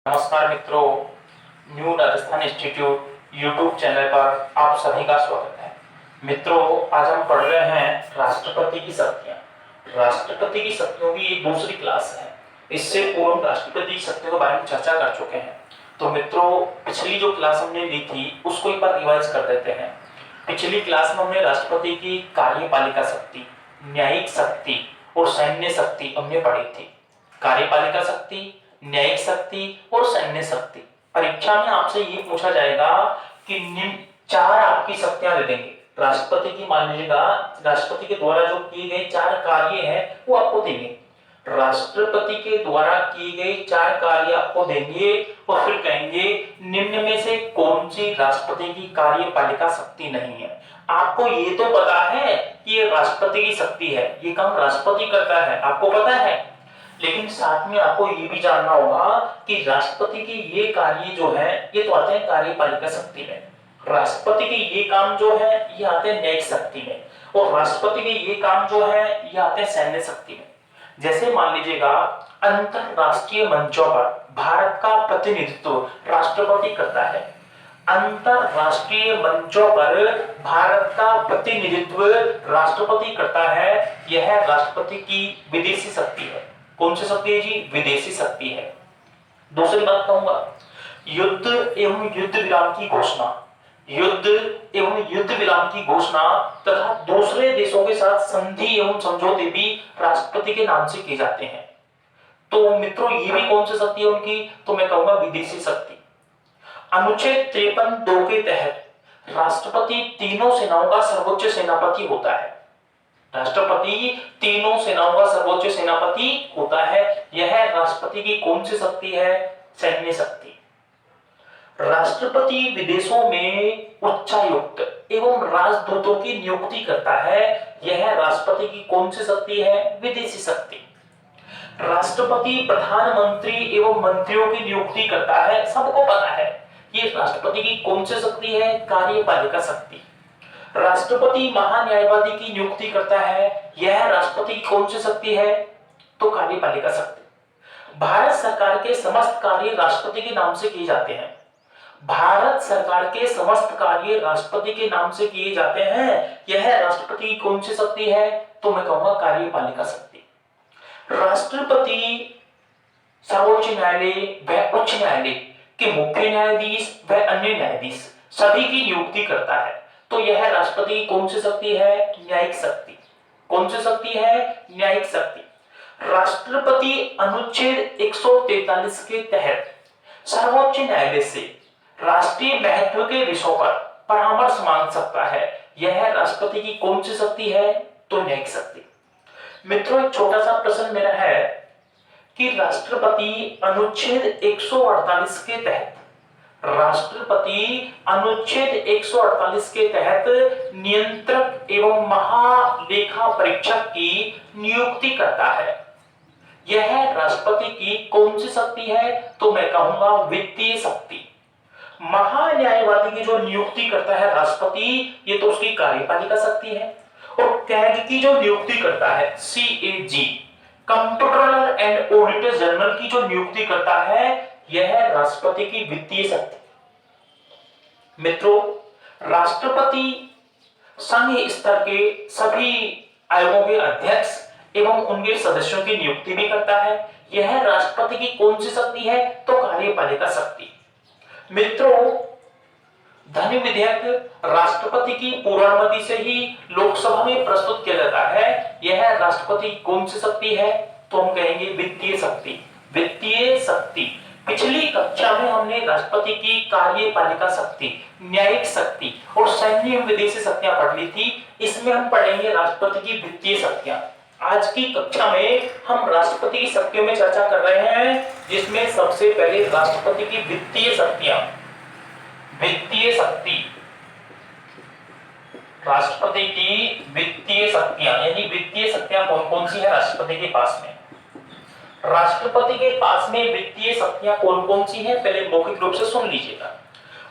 नमस्कार मित्रों, new Rajasthan institute YouTube channel पर आप सभी का स्वागत है। मित्रों, आज हम पढ़ रहे हैं राष्ट्रपति की शक्तियां। राष्ट्रपति की शक्तियों की एक दूसरी क्लास है। इससे पूर्व हम राष्ट्रपति की शक्तियों के बारे में चर्चा कर चुके हैं। तो मित्रों, पिछली जो क्लास हमने ली थी उसको एक बार रिवाइज कर देते हैं। पिछली क्लास में हमने राष्ट्रपति की कार्यपालिका शक्ति, न्यायिक शक्ति और सैन्य शक्ति हमने पढ़ी थी। कार्यपालिका शक्ति, न्यायिक शक्ति और सैन्य शक्ति। परीक्षा में आपसे ये पूछा जाएगा कि निम्न चार आपकी शक्तियां दे देंगे। राष्ट्रपति की मान लीजिएगा, राष्ट्रपति के द्वारा जो किए गए चार कार्य हैं वो आपको देंगे। राष्ट्रपति के द्वारा किए गए चार कार्य आपको देंगे और फिर कहेंगे निम्न में से कौन सी राष्ट्रपति की कार्यपालिका शक्ति नहीं है। आपको ये तो पता है कि ये राष्ट्रपति की शक्ति है, ये काम राष्ट्रपति करता है, आपको पता है। लेकिन साथ में आपको ये भी जानना होगा कि राष्ट्रपति के ये कार्य जो है ये तो आते हैं कार्यपालिका शक्ति में, राष्ट्रपति के ये काम जो है ये आते हैं न्यायिक शक्ति में, और राष्ट्रपति के ये काम जो है ये आते हैं सैन्य शक्ति में। जैसे मान लीजिएगा, अंतरराष्ट्रीय मंचों पर भारत का प्रतिनिधित्व राष्ट्रपति करता है। अंतरराष्ट्रीय मंचों पर भारत का प्रतिनिधित्व राष्ट्रपति करता है। यह राष्ट्रपति की विदेशी शक्ति है। कौन सी शक्ति है जी? विदेशी शक्ति है। दूसरी बात कहूंगा, युद्ध एवं युद्ध विराम की घोषणा, युद्ध एवं युद्ध विराम की घोषणा तथा दूसरे देशों के साथ संधि एवं समझौते भी राष्ट्रपति के नाम से किए जाते हैं। तो मित्रों, ये भी कौन सी शक्ति है उनकी? तो मैं कहूंगा विदेशी शक्ति। अनुच्छेद 53(2) के तहत राष्ट्रपति तीनों सेनाओं का सर्वोच्च सेनापति होता है। राष्ट्रपति तीनों सेनाओं का सर्वोच्च सेनापति होता है। यह राष्ट्रपति की कौन सी शक्ति है? सैन्य शक्ति। राष्ट्रपति विदेशों में उच्चायुक्त एवं राजदूतों की नियुक्ति करता है। यह राष्ट्रपति की कौन सी शक्ति है? विदेशी शक्ति। राष्ट्रपति प्रधानमंत्री एवं मंत्रियों की नियुक्ति करता है, सबको पता है। ये राष्ट्रपति की कौन सी शक्ति है? कार्यपालिका शक्ति। राष्ट्रपति महान्यायवादी की नियुक्ति करता है। यह राष्ट्रपति की कौन सी शक्ति है? तो कार्यपालिका शक्ति। भारत सरकार के समस्त कार्य राष्ट्रपति के नाम से किए जाते हैं। भारत सरकार के समस्त कार्य राष्ट्रपति के नाम से किए जाते हैं। यह राष्ट्रपति की कौन सी शक्ति है? तो मैं कहूंगा कार्यपालिका शक्ति। राष्ट्रपति सर्वोच्च न्यायालय व उच्च न्यायालय के मुख्य न्यायाधीश व अन्य न्यायाधीश सभी की नियुक्ति करता है। तो यह राष्ट्रपति की कौन सी शक्ति है? न्यायिक शक्ति। कौन सी शक्ति है? न्यायिक शक्ति। राष्ट्रपति अनुच्छेद 143 के तहत सर्वोच्च न्यायालय से राष्ट्रीय महत्व के विषयों पर परामर्श मांग सकता है। यह राष्ट्रपति की कौन सी शक्ति है? तो न्यायिक शक्ति। मित्रों, एक छोटा सा प्रश्न मेरा है कि राष्ट्रपति अनुच्छेद 148 के तहत नियंत्रक एवं महालेखा परीक्षक की नियुक्ति करता है। यह राष्ट्रपति की कौन सी शक्ति है? तो मैं कहूंगा वित्तीय शक्ति। महान्यायवादी की जो नियुक्ति करता है राष्ट्रपति, ये तो उसकी कार्यपालिका शक्ति है। और कैग की जो नियुक्ति करता है CAG, comptroller and auditor general की जो नियुक्ति करता है, यह राष्ट्रपति की वित्तीय शक्ति। मित्रों, राष्ट्रपति संघ स्तर के सभी आयोगों के अध्यक्ष एवं उनके सदस्यों की नियुक्ति भी करता है। यह राष्ट्रपति की कौन सी शक्ति है? तो कार्यपालिका शक्ति। मित्रों, धन विधेयक राष्ट्रपति की पूर्वानुमति से ही लोकसभा में प्रस्तुत किया जाता है। यह राष्ट्रपति की कौन सी शक्ति है? तो हम कहेंगे वित्तीय शक्ति। वित्तीय शक्ति। पिछली कक्षा में हमने राष्ट्रपति की कार्यपालिका शक्ति, न्यायिक शक्ति और सैन्य एवं विदेशी शक्तियां पढ़ ली थी। इसमें हम पढ़ेंगे राष्ट्रपति की वित्तीय शक्तियां। आज की कक्षा में हम राष्ट्रपति की शक्तियों में चर्चा कर रहे हैं, जिसमें सबसे पहले राष्ट्रपति की वित्तीय शक्तियां। वित्तीय शक्ति, राष्ट्रपति की वित्तीय शक्तियां, यानी वित्तीय शक्तियां कौन कौन सी है राष्ट्रपति के पास में? राष्ट्रपति के पास में वित्तीय शक्तियां कौन कौन सी हैं, पहले मौखिक रूप से सुन लीजिएगा।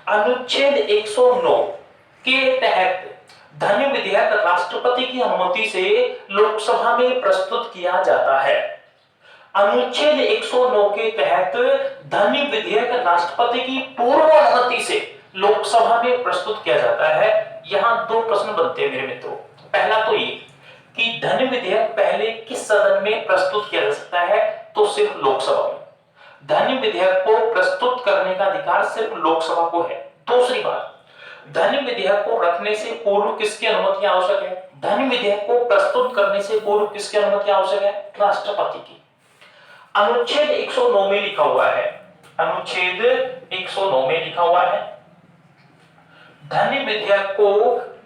अनुच्छेद 109 के तहत धन विधेयक राष्ट्रपति की अनुमति से लोकसभा में प्रस्तुत किया जाता है। अनुच्छेद 109 के तहत धन्य विधेयक राष्ट्रपति की पूर्व अनुमति से लोकसभा में प्रस्तुत किया जाता है। यहां दो प्रश्न बनते हैं मेरे मित्रों। पहला तो ये कि धन्य विधेयक पहले किस सदन में प्रस्तुत किया जा सकता है, तो सिर्फ लोकसभा में। धन्य विधेयक को प्रस्तुत करने का अधिकार सिर्फ लोकसभा को है। दूसरी बात, धन्य विधेयक को रखने से पूर्व किसकी अनुमति आवश्यक है? धन्य विधेयक को प्रस्तुत करने से पूर्व किसकी अनुमति आवश्यक है? राष्ट्रपति की। अनुच्छेद 109 में लिखा हुआ है, अनुच्छेद 109 में लिखा हुआ है, धन्य विधेयक को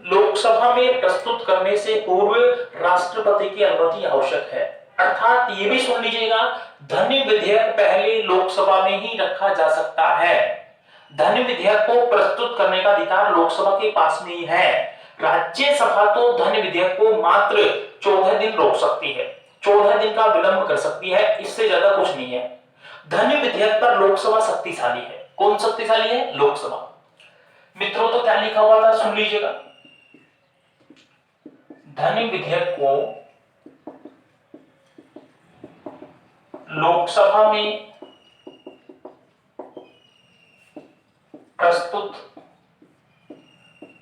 लोकसभा में प्रस्तुत करने से पूर्व राष्ट्रपति की अनुमति आवश्यक है। अर्थात ये भी सुन लीजिएगा, धन्य विधेयक पहले लोकसभा में ही रखा जा सकता है। धन्य विधेयक को प्रस्तुत करने का अधिकार लोकसभा के पास में ही है। राज्यसभा तो धन्य विधेयक को मात्र 14 दिन रोक सकती है, 14 दिन का विलंब कर सकती है, इससे ज्यादा कुछ नहीं है। धन्य विधेयक पर लोकसभा शक्तिशाली है। कौन शक्तिशाली है? लोकसभा। मित्रों तो क्या लिखा हुआ था, सुन लीजिएगा, धन्य विधेयक को लोकसभा में प्रस्तुत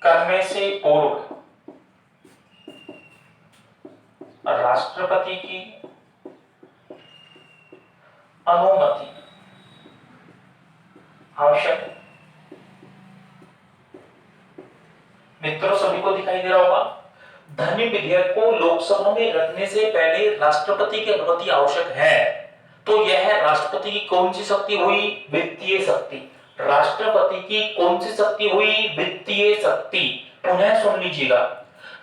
करने से पूर्व राष्ट्रपति की अनुमति आवश्यक है। मित्रों सभी को दिखाई दे रहा होगा, धन्य विधेयक को लोकसभा में रखने से पहले राष्ट्रपति की अनुमति आवश्यक है। तो यह राष्ट्रपति की कौन सी शक्ति हुई? वित्तीय शक्ति। राष्ट्रपति की कौन सी शक्ति हुई? वित्तीय शक्ति। पुनः सुन लीजिएगा,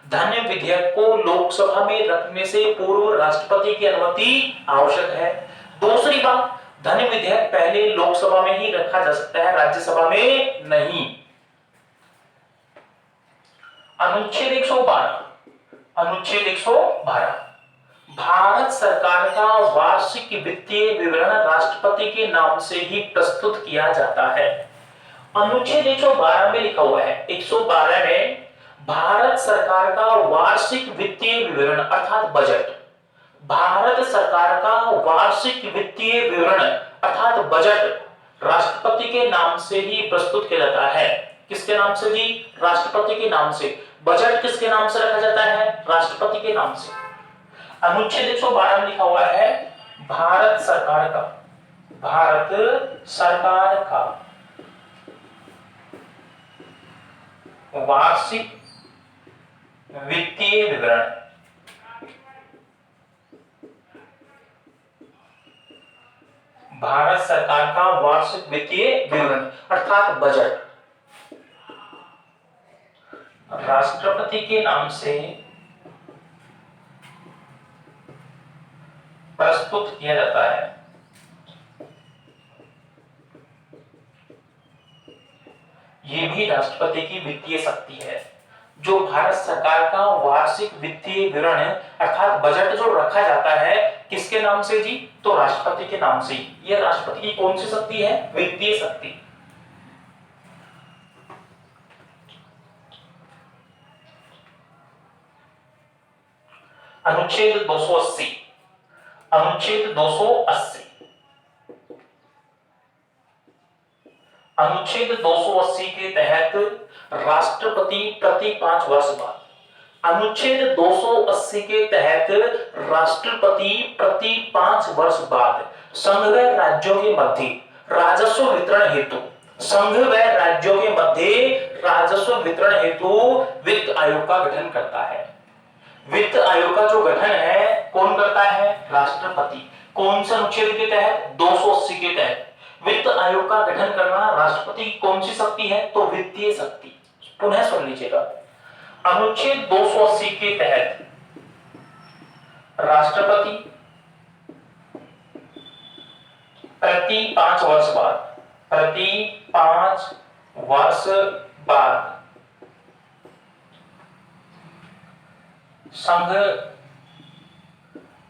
धन्य विधेयक को लोकसभा में रखने से पूर्व राष्ट्रपति की अनुमति आवश्यक है। दूसरी बात, धन्य विधेयक पहले लोकसभा में ही रखा जा सकता है, राज्यसभा में नहीं। अनुच्छेद 112, अनुच्छेद 112, भारत सरकार का वार्षिक वित्तीय विवरण राष्ट्रपति के नाम से ही प्रस्तुत किया जाता है। अनुच्छेद 112 में लिखा हुआ है, 112 में भारत सरकार का वार्षिक वित्तीय विवरण अर्थात बजट, भारत सरकार का वार्षिक वित्तीय विवरण अर्थात बजट राष्ट्रपति के नाम से ही प्रस्तुत किया जाता है। किसके नाम से जी? राष्ट्रपति के नाम से। बजट किसके नाम से रखा जाता है? राष्ट्रपति के नाम से। अनुच्छेद 112 में लिखा हुआ है, भारत सरकार का, भारत सरकार का वार्षिक वित्तीय विवरण भारत सरकार का वार्षिक वित्तीय विवरण अर्थात बजट राष्ट्रपति के नाम से प्रस्तुत किया जाता है। यह भी राष्ट्रपति की वित्तीय शक्ति है। जो भारत सरकार का वार्षिक वित्तीय विवरण अर्थात बजट जो रखा जाता है, किसके नाम से जी? तो राष्ट्रपति के नाम से। यह राष्ट्रपति की कौन सी शक्ति है? वित्तीय शक्ति। अनुच्छेद 280, अनुच्छेद 280, अनुच्छेद 280 के तहत राष्ट्रपति प्रति 5 वर्ष बाद, अनुच्छेद 280 के तहत राष्ट्रपति प्रति 5 वर्ष बाद संघ व राज्यों के मध्य राजस्व वितरण हेतु, संघ व राज्यों के मध्य राजस्व वितरण हेतु वित्त आयोग का गठन करता है। वित्त आयोग का जो गठन है कौन करता है? राष्ट्रपति। कौन से अनुच्छेद के तहत? 280 के तहत। वित्त आयोग का गठन करना राष्ट्रपति की कौन सी शक्ति है? तो वित्तीय शक्ति। पुनः सुन लीजिएगा, अनुच्छेद 280 के तहत राष्ट्रपति प्रति 5 वर्ष बाद, प्रति 5 वर्ष बाद संघ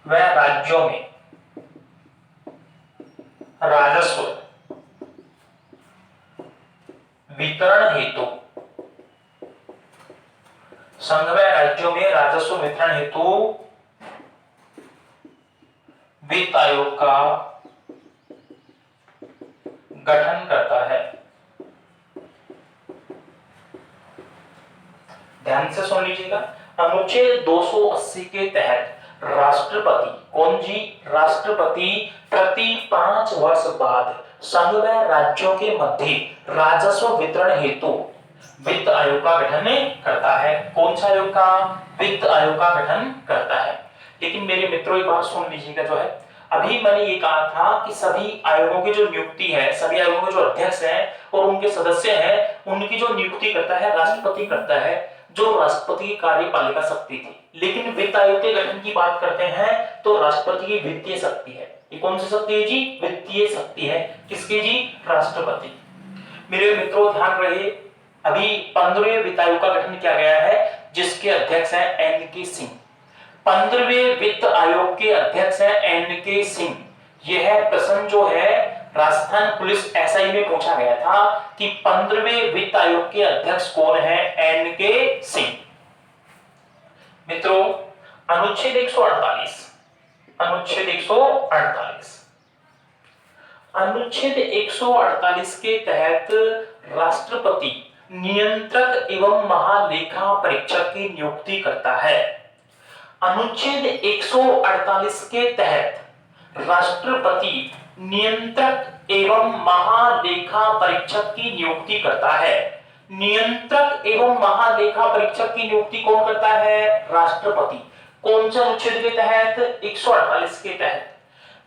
व राज्यों में राजस्व वितरण हेतु, संघ व राज्यों में राजस्व वितरण हेतु वित्त आयोग का गठन करता है। ध्यान से सुन लीजिएगा, अनुच्छेद 280 के तहत राष्ट्रपति, कौन जी, राष्ट्रपति प्रति 5 वर्ष बाद संघ व राज्यों के मध्य राजस्व वितरण हेतु वित्त आयोग का गठन करता है। कौन सा आयोग का, वित्त आयोग का गठन करता है। लेकिन मेरे मित्रों एक बात सुन लीजिएगा, जो है अभी मैंने ये कहा था कि सभी आयोगों की जो नियुक्ति है, सभी आयोगों के जो अध्यक्ष हैं और उनके सदस्य हैं, उनकी जो नियुक्ति करता है राष्ट्रपति करता है, जो राष्ट्रपति की कार्यपालिका शक्ति थी। लेकिन वित्त आयोग के गठन की बात करते हैं तो राष्ट्रपति की वित्तीय शक्ति है। ये कौन सी शक्ति है जी, वित्तीय शक्ति है। किसकी जी, राष्ट्रपति। मेरे मित्रों ध्यान रहे, अभी 15वें वित्त आयोग का गठन किया गया है, जिसके अध्यक्ष हैं एन.के. सिंह। 15वें वित्त आयोग के अध्यक्ष हैं एन.के. सिंह। यह प्रश्न जो है राजस्थान पुलिस एसआई में पूछा गया था कि 15वें वित्त आयोग के अध्यक्ष कौन है, एन.के. सिंह। मित्रों अनुच्छेद 148, अनुच्छेद 148, अनुच्छेद 148 के तहत राष्ट्रपति नियंत्रक एवं महालेखा परीक्षक की नियुक्ति करता है। अनुच्छेद 148 के तहत राष्ट्रपति नियंत्रक एवं महालेखा परीक्षक की नियुक्ति करता है। नियंत्रक एवं महालेखा परीक्षक की नियुक्ति कौन करता है, राष्ट्रपति। कौन से अनुच्छेद के तहत, 148 के तहत।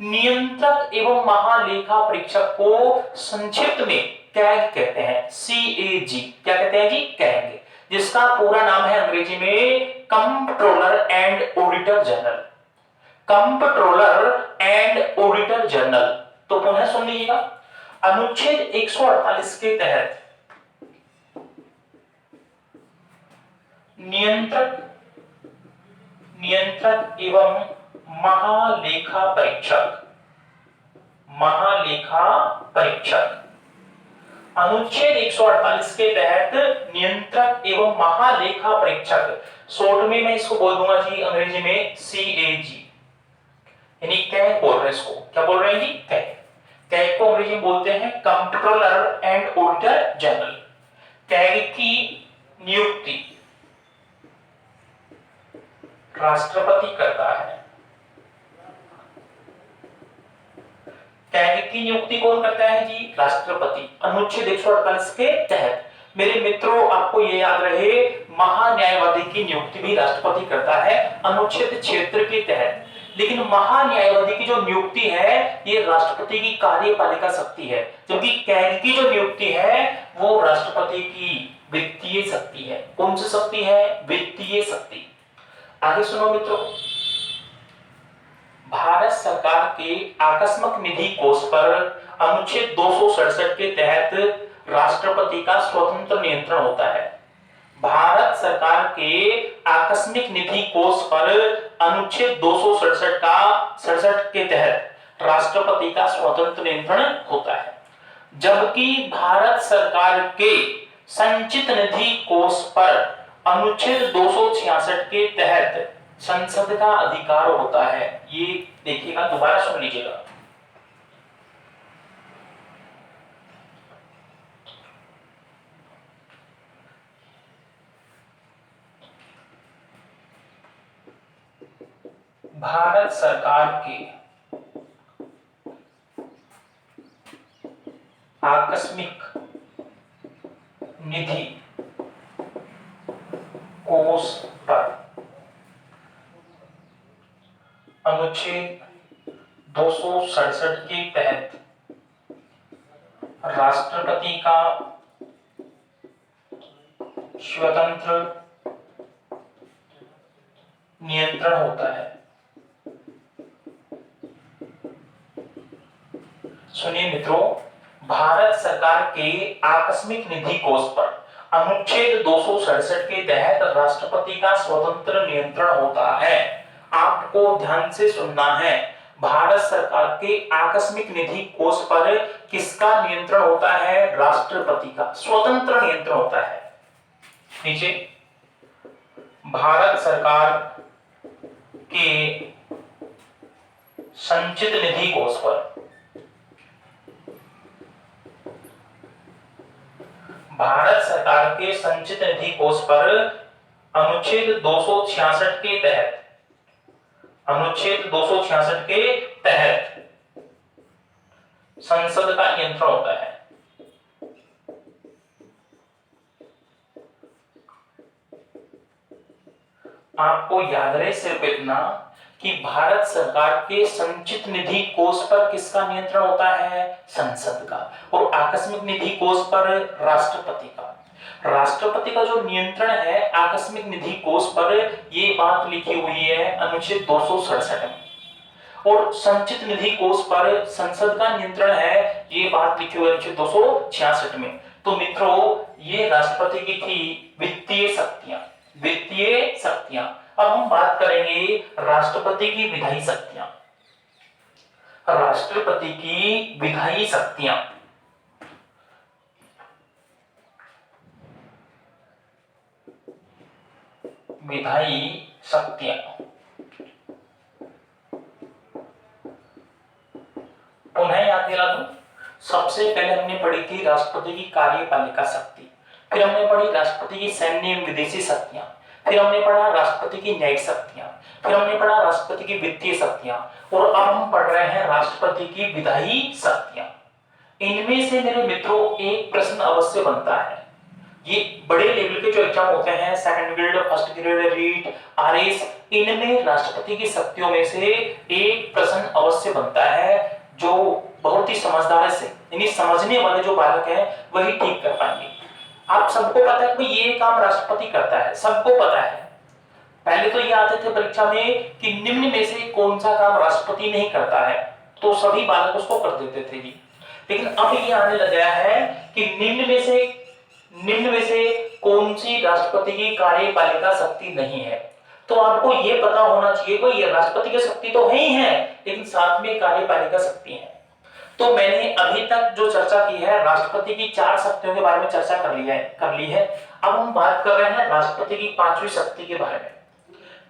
नियंत्रक एवं महालेखा परीक्षक को संक्षिप्त में कैग कहते हैं, CAG। क्या कहते हैं जी, कैग, जिसका पूरा नाम है अंग्रेजी में comptroller and auditor general. Comptroller and auditor general. तो पुनः सुन लीजिएगा, अनुच्छेद 148 के तहत नियंत्रक एवं महालेखा परीक्षक, अनुच्छेद 148 के तहत नियंत्रक एवं महालेखा परीक्षक, शॉर्ट में मैं इसको बोल दूंगा जी अंग्रेजी में CAG, यानी कैग बोल रहे हैं इसको। क्या बोल रहे हैं जी, कैग। कैग को अंग्रेजी में बोलते हैं comptroller and auditor general. CAG की नियुक्ति राष्ट्रपति करता है। कैग की नियुक्ति कौन करता है जी, राष्ट्रपति, अनुच्छेद 148 के तहत। मेरे मित्रों आपको ये याद रहे, महान्यायवादी की नियुक्ति भी राष्ट्रपति करता है अनुच्छेद 76 के तहत। लेकिन महान्यायवादी की जो नियुक्ति है ये राष्ट्रपति की कार्यपालिका शक्ति है, जबकि कैग की जो नियुक्ति है वो राष्ट्रपति की वित्तीय शक्ति है। कौन सी शक्ति है, वित्तीय शक्ति। आगे सुनो मित्रों, भारत सरकार के आकस्मिक निधि कोष पर अनुच्छेद 267 के तहत राष्ट्रपति का स्वतंत्र नियंत्रण होता है। भारत सरकार के आकस्मिक निधि कोष पर अनुच्छेद 267 के तहत राष्ट्रपति का स्वतंत्र नियंत्रण होता है। जबकि भारत सरकार के संचित निधि कोष पर अनुच्छेद 266 के तहत संसद का अधिकार होता है। ये देखिएगा, दोबारा सुन लीजिएगा। भारत सरकार के आकस्मिक निधि कोष पर अनुच्छेद 267 के तहत राष्ट्रपति का स्वतंत्र नियंत्रण होता है। सुनिए मित्रों, भारत सरकार के आकस्मिक निधि कोष पर अनुच्छेद 267 के तहत राष्ट्रपति का स्वतंत्र नियंत्रण होता है। आपको ध्यान से सुनना है, भारत सरकार के आकस्मिक निधि कोष पर किसका नियंत्रण होता है, राष्ट्रपति का स्वतंत्र नियंत्रण होता है। नीचे, भारत सरकार के संचित निधि कोष पर, भारत सरकार के संचित निधि कोष पर अनुच्छेद 266 के तहत, अनुच्छेद 266 के तहत संसद का नियंत्रण होता है। आपको याद रहे सिर्फ इतना कि भारत सरकार के संचित निधि कोष पर किसका नियंत्रण होता है? संसद का। और आकस्मिक निधि कोष पर राष्ट्रपति का। राष्ट्रपति का जो नियंत्रण है आकस्मिक निधि कोष पर, ये बात लिखी हुई है अनुच्छेद 267 में। और संचित निधि कोष पर संसद का नियंत्रण है, ये बात लिखी हुई है अनुच्छेद 266 में। तो मित्रों, ये राष्ट्रपति की थी वित्तीय शक्तियां, वित्तीय शक्तियां। अब हम बात करेंगे राष्ट्रपति की विधायी शक्तियां। राष्ट्रपति की विधायी शक्तियां, विधायी शक्तियां। पुनः याद दिला दूं, सबसे पहले हमने पढ़ी थी राष्ट्रपति की कार्यपालिका शक्ति, फिर हमने पढ़ी राष्ट्रपति की सैन्य एवं विदेशी शक्तियां, फिर हमने पढ़ा राष्ट्रपति की न्यायिक शक्तियां, फिर हमने पढ़ा राष्ट्रपति की वित्तीय शक्तियां, और अब हम पढ़ रहे हैं राष्ट्रपति की विधायी शक्तियां। इनमें से मेरे मित्रों एक प्रश्न अवश्य बनता है, ये बड़े लेवल के जो एग्जाम होते हैं, second grade, first grade, REET, RS, इनमें राष्ट्रपति की शक्तियों में से एक प्रश्न अवश्य बनता है, जो बहुत ही समझदार से, यानी समझने वाले जो बालक हैं वही ठीक कर पाएंगे। आप सबको पता है कि ये काम राष्ट्रपति करता है, सबको पता है। पहले तो ये आते थे परीक्षा में कि निम्न में से कौन सा काम राष्ट्रपति नहीं करता है, तो सभी बालक उसको कर देते थे जी। लेकिन अब ये आने लग गया है कि निम्न में से कौन सी राष्ट्रपति की कार्यपालिका शक्ति नहीं है। तो आपको ये पता होना चाहिए कि ये राष्ट्रपति की शक्ति तो है ही है, लेकिन साथ में कार्यपालिका शक्ति है। तो मैंने अभी तक जो चर्चा की है राष्ट्रपति की 4 शक्तियों के बारे में चर्चा कर ली है। अब हम बात कर रहे हैं राष्ट्रपति की 5वीं शक्ति के बारे में।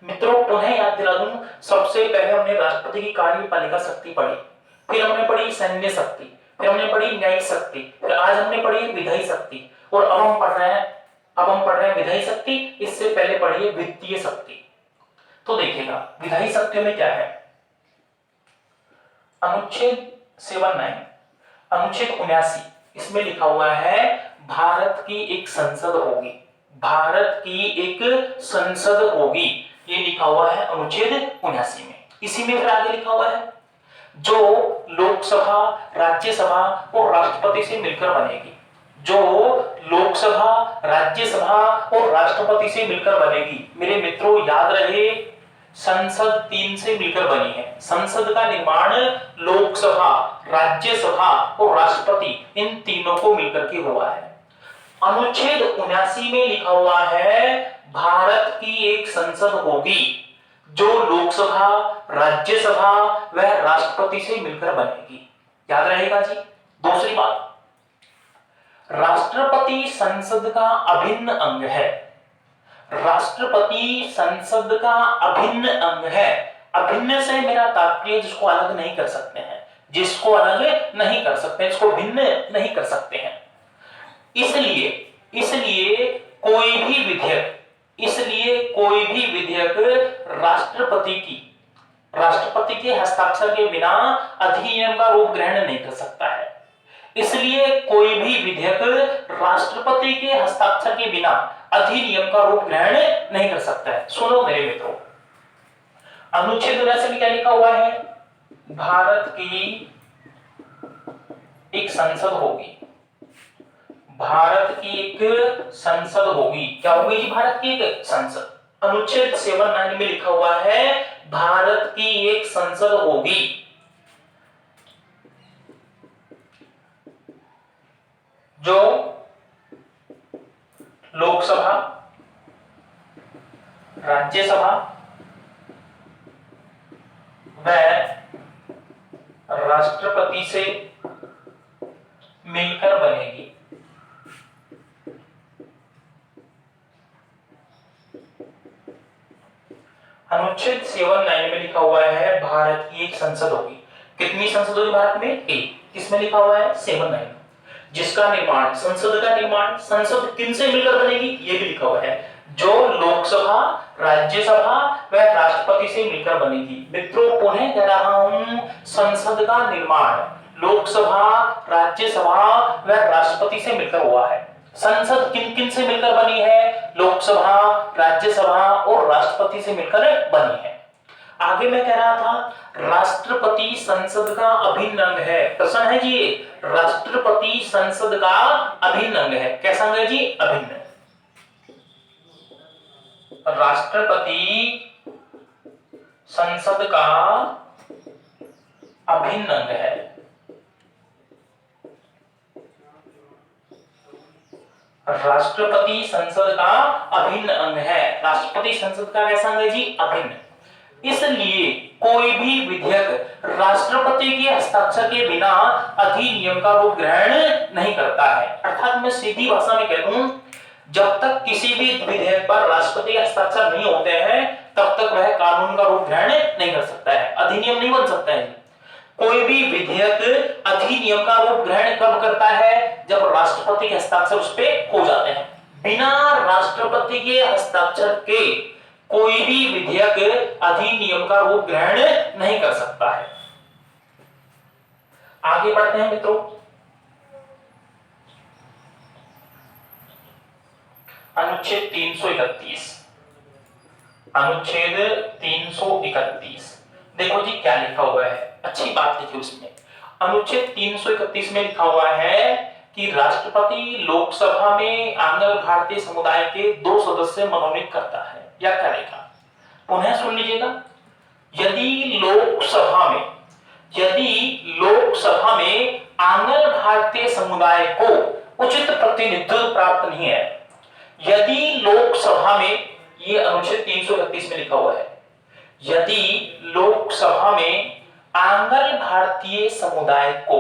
मित्रों, पुनः याद दिला दूं, सबसे पहले हमने राष्ट्रपति की कार्यपालिका शक्ति पढ़ी, फिर हमने पढ़ी सैन्य शक्ति, फिर हमने पढ़ी न्यायिक शक्ति, फिर आज हमने पढ़ी विधायी शक्ति, और अब हम पढ़ रहे हैं विधायी शक्ति। इससे पहले पढ़िए वित्तीय शक्ति। तो देखिएगा विधायी शक्तियों में क्या है, अनुच्छेद 79, अनुच्छेद 79, इसमें लिखा हुआ है भारत की एक संसद होगी, भारत की एक संसद होगी, ये लिखा हुआ है अनुच्छेद 79 में। इसी में फिर आगे लिखा हुआ है जो लोकसभा, राज्यसभा और राष्ट्रपति से मिलकर बनेगी, जो लोकसभा, राज्यसभा और राष्ट्रपति से मिलकर बनेगी। मेरे मित्रों याद रहे, संसद 3 से मिलकर बनी है। संसद का निर्माण लोकसभा, राज्यसभा और राष्ट्रपति, इन तीनों को मिलकर के हुआ है। अनुच्छेद 79 में लिखा हुआ है भारत की एक संसद होगी जो लोकसभा, राज्यसभा व राष्ट्रपति से मिलकर बनेगी। याद रहेगा जी। दूसरी बात, राष्ट्रपति संसद का अभिन्न अंग है। राष्ट्रपति संसद का अभिन्न अंग है। अभिन्न से मेरा तात्पर्य जिसको अलग नहीं कर सकते हैं, जिसको अलग नहीं कर सकते, इसको भिन्न नहीं कर सकते हैं। इसलिए कोई भी विधेयक राष्ट्रपति के हस्ताक्षर के बिना अधिनियम का रूप ग्रहण नहीं कर सकता है। इसलिए कोई भी विधेयक राष्ट्रपति के हस्ताक्षर के बिना अधिनियम का रूप ग्रहण नहीं कर सकता है। सुनो मेरे मित्रों, अनुच्छेद 79 में क्या लिखा हुआ है, भारत की एक संसद होगी, भारत की एक संसद होगी। क्या होगी जी? भारत की एक संसद। अनुच्छेद 79 में लिखा हुआ है भारत की एक संसद होगी जो लोकसभा, राज्यसभा व राष्ट्रपति से मिलकर बनेगी। अनुच्छेद 7(9) में लिखा हुआ है भारत की एक संसद होगी। कितनी संसद होगी भारत में? एक। किसमें लिखा हुआ है? 7(9), जिसका निर्माण, संसद का निर्माण संसद किन से मिलकर बनेगी ये भी लिखा हुआ है, जो लोकसभा, राज्यसभा व राष्ट्रपति से मिलकर बनेगी। मित्रों पुनः कह रहा हूं, संसद का निर्माण लोकसभा, राज्यसभा व राष्ट्रपति से मिलकर हुआ है। संसद किन किन से मिलकर बनी है? लोकसभा, राज्यसभा और राष्ट्रपति से मिलकर बनी है। आगे मैं कह रहा था राष्ट्रपति संसद का अभिन्न अंग है। प्रश्न है जी, राष्ट्रपति संसद का अभिन्न अंग है। कैसा अंग है जी? अभिन्न। राष्ट्रपति संसद का अभिन्न अंग है। राष्ट्रपति संसद का अभिन्न अंग है। राष्ट्रपति संसद का कैसा अंग है जी? अभिन्न। इसलिए कोई भी विधेयक राष्ट्रपति के हस्ताक्षर के बिना अधिनियम का रूप ग्रहण नहीं करता है। अर्थात मैं सीधी भाषा में कह दूं, जब तक किसी भी विधेयक पर राष्ट्रपति के हस्ताक्षर नहीं होते हैं तब तक वह कानून का रूप ग्रहण नहीं कर सकता है, अधिनियम नहीं बन सकता है। कोई भी विधेयक अधिनियम का रूप ग्रहण कब करता है? जब राष्ट्रपति के हस्ताक्षर उस पे हो जाते हैं। बिना राष्ट्रपति के हस्ताक्षर के कोई भी विधेयक अधिनियम का रूप ग्रहण नहीं कर सकता है। आगे बढ़ते हैं मित्रों। अनुच्छेद 331, अनुच्छेद 331 देखो जी क्या लिखा हुआ है, अच्छी बात लिखी उसमें। अनुच्छेद 331 में लिखा हुआ है कि राष्ट्रपति लोकसभा में आंग्ल भारतीय समुदाय के 2 सदस्य मनोनीत करता है या करेगा। पुनः सुन लीजिएगा, यदि लोकसभा में आंग्ल भारतीय समुदाय को उचित प्रतिनिधित्व प्राप्त नहीं है, यदि लोकसभा में, ये अनुच्छेद 331 में लिखा हुआ है, यदि लोकसभा में आंग्ल भारतीय समुदाय को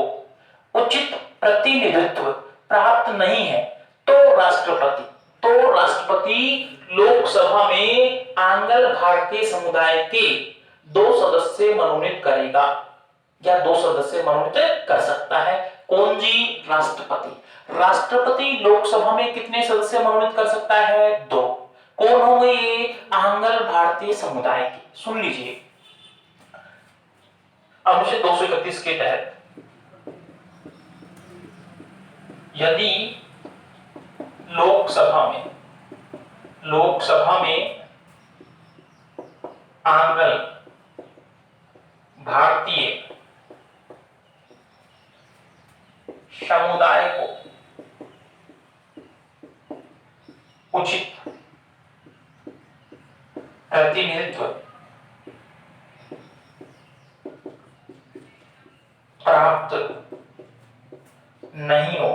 उचित प्रतिनिधित्व प्राप्त नहीं है तो राष्ट्रपति लोकसभा में आंग्ल भारतीय समुदाय के 2 सदस्य मनोनीत करेगा या 2 सदस्य मनोनीत कर सकता है। कौन जी? राष्ट्रपति लोकसभा में कितने सदस्य मनोनीत कर सकता है? 2। कौन होंगे ये? आंग्ल भारतीय समुदाय के। सुन लीजिए, अनुच्छेद 231 के तहत यदि लोकसभा में आंग्ल भारतीय समुदाय को उचित प्रतिनिधित्व प्राप्त नहीं हो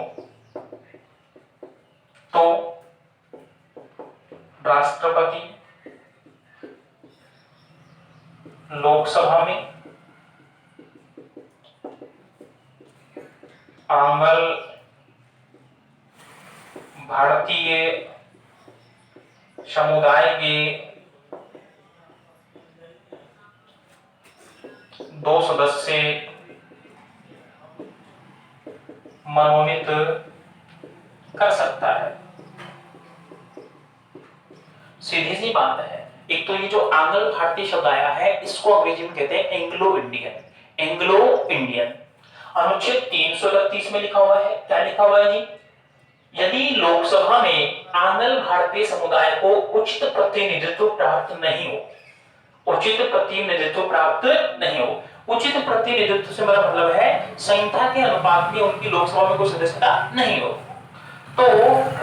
तो राष्ट्रपति लोकसभा में आंग्ल भारतीय समुदाय के 2 सदस्य मनोनीत कर सकता है। सीधी सी बात है। एक तो ये जो आंग्ल भारतीय शब्द आया है इसको अंग्रेजी में कहते हैं एंग्लो इंडियन। अनुच्छेद 331 में लिखा हुआ है, क्या लिखा हुआ है जी? यदि लोकसभा में आंग्ल भारतीय समुदाय को उचित प्रतिनिधित्व प्राप्त नहीं हो, उचित प्रतिनिधित्व से मेरा मतलब है संख्या के अनुपात में उनकी लोकसभा में कोई सदस्यता नहीं हो, तो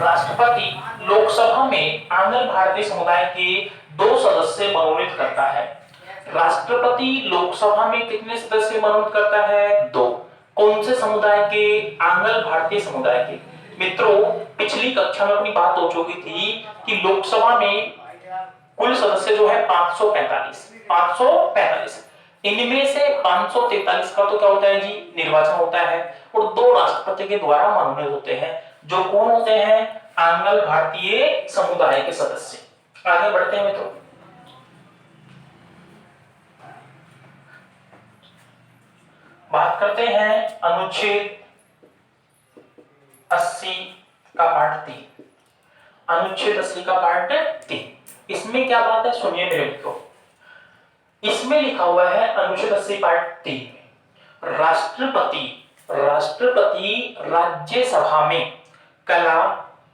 राष्ट्रपति लोकसभा में आंग्ल भारतीय समुदाय के 2 सदस्य मनोनीत करता है। राष्ट्रपति लोकसभा में कितने सदस्य मनोनीत करता है? 2। कौन से समुदाय के? आंग्ल भारतीय समुदाय के। मित्रों पिछली कक्षा में अपनी बात हो चुकी थी कि लोकसभा में कुल सदस्य जो है 545, इनमें से 543 का तो क्या होता है जी? निर्वाचन होता है, और 2 राष्ट्रपति के द्वारा मनोनीत होते हैं, जो कौन होते हैं? आंग्ल भारतीय समुदाय के सदस्य। आगे बढ़ते हैं मित्रों। बात करते हैं अनुच्छेद 80 का पार्ट 3। अनुच्छेद 80 का पार्ट 3, इसमें क्या बात है सुनिए मेरे मित्रों। इसमें लिखा हुआ है अनुच्छेद 80 पार्ट 3 में राष्ट्रपति राज्यसभा में कला,